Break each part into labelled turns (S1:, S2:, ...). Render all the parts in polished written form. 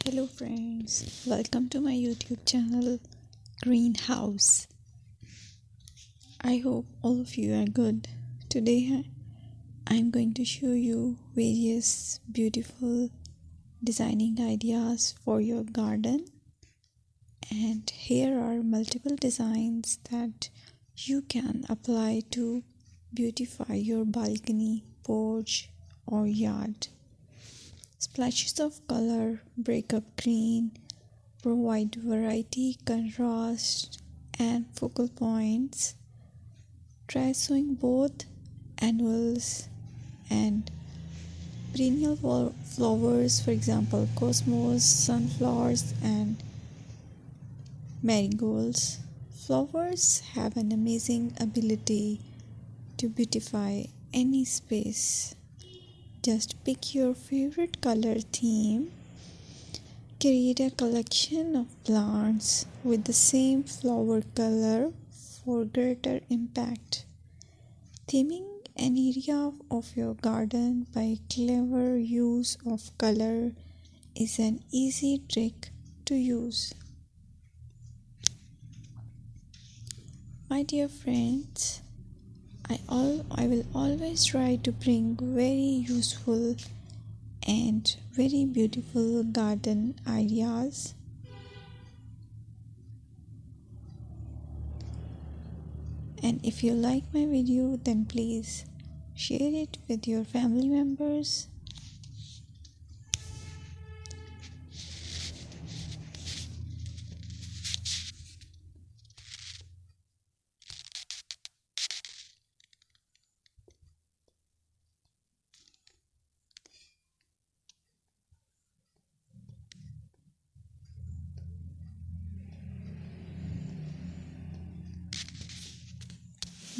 S1: Hello friends, welcome to my YouTube channel Greenhouse. I hope all of you are good. Today I'm going to show you various beautiful designing ideas for your garden, and here are multiple designs that you can apply to beautify your balcony, porch or yard. Splashes of color break up green, provide variety, contrast, and focal points. Try sowing both annuals and perennial flowers, for example, cosmos, sunflowers, and marigolds. Flowers have an amazing ability to beautify any space. Just pick your favorite color theme. Create a collection of plants with the same flower color for greater impact. Theming an area of your garden by clever use of color is an easy trick to use. My dear friends, I will always try to bring very useful and very beautiful garden ideas. And if you like my video, then please share it with your family members.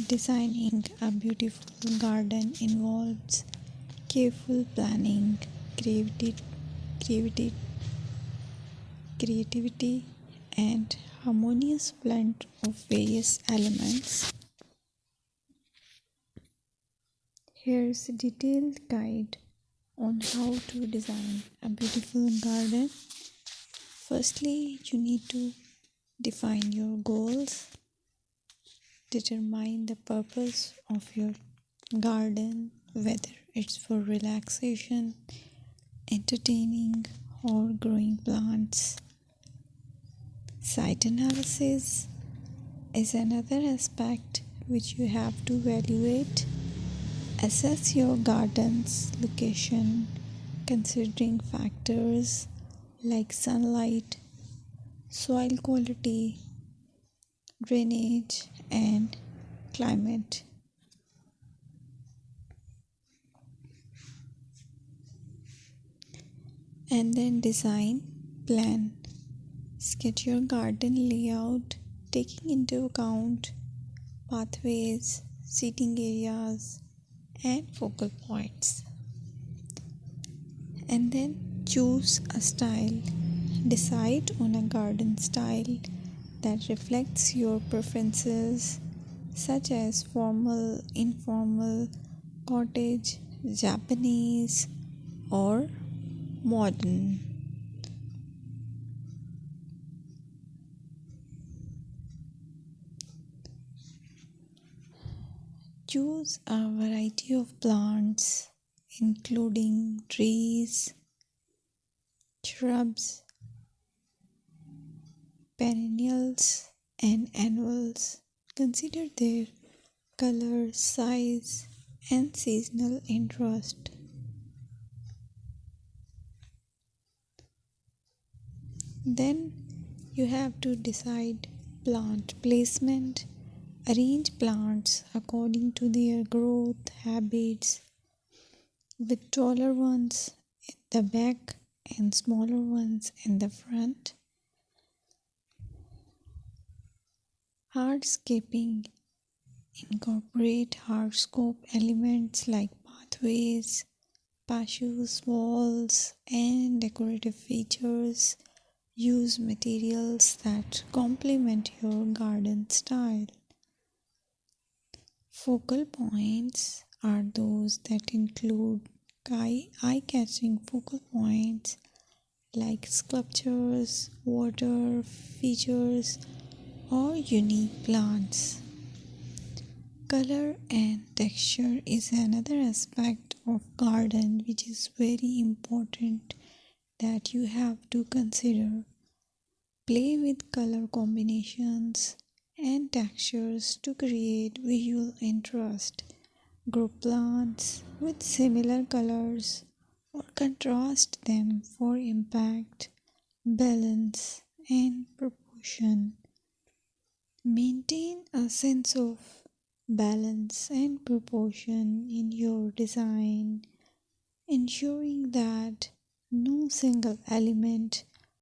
S1: Designing a beautiful garden involves careful planning, creativity, creativity, and harmonious blend of various elements. Here's a detailed guide on how to design a beautiful garden. Firstly, you need to define your goals. Determine the purpose of your garden, whether it's for relaxation, entertaining, or growing plants. Site analysis is another aspect which you have to evaluate. Assess your garden's location, considering factors like sunlight, soil quality, drainage, and climate. And then design, plan. Sketch your garden layout, taking into account pathways, seating areas, and focal points. And then choose a style. Decide on a garden style that reflects your preferences, such as formal, informal, cottage, Japanese, or modern. Choose a variety of plants, including trees, shrubs, perennials, and annuals. Consider their color, size, and seasonal interest. Then you have to decide plant placement. Arrange plants according to their growth habits, with taller ones in the back and smaller ones in the front. Hardscaping. Incorporate hardscape elements like pathways, patios, walls, and decorative features. Use materials that complement your garden style. Focal points are those that include eye-catching focal points like sculptures, water features, or unique plants. Color and texture is another aspect of garden which is very important that you have to consider. Play with color combinations and textures to create visual interest. Group plants with similar colors or contrast them for impact, balance, and proportion. Maintain a sense of balance and proportion in your design, ensuring that no single element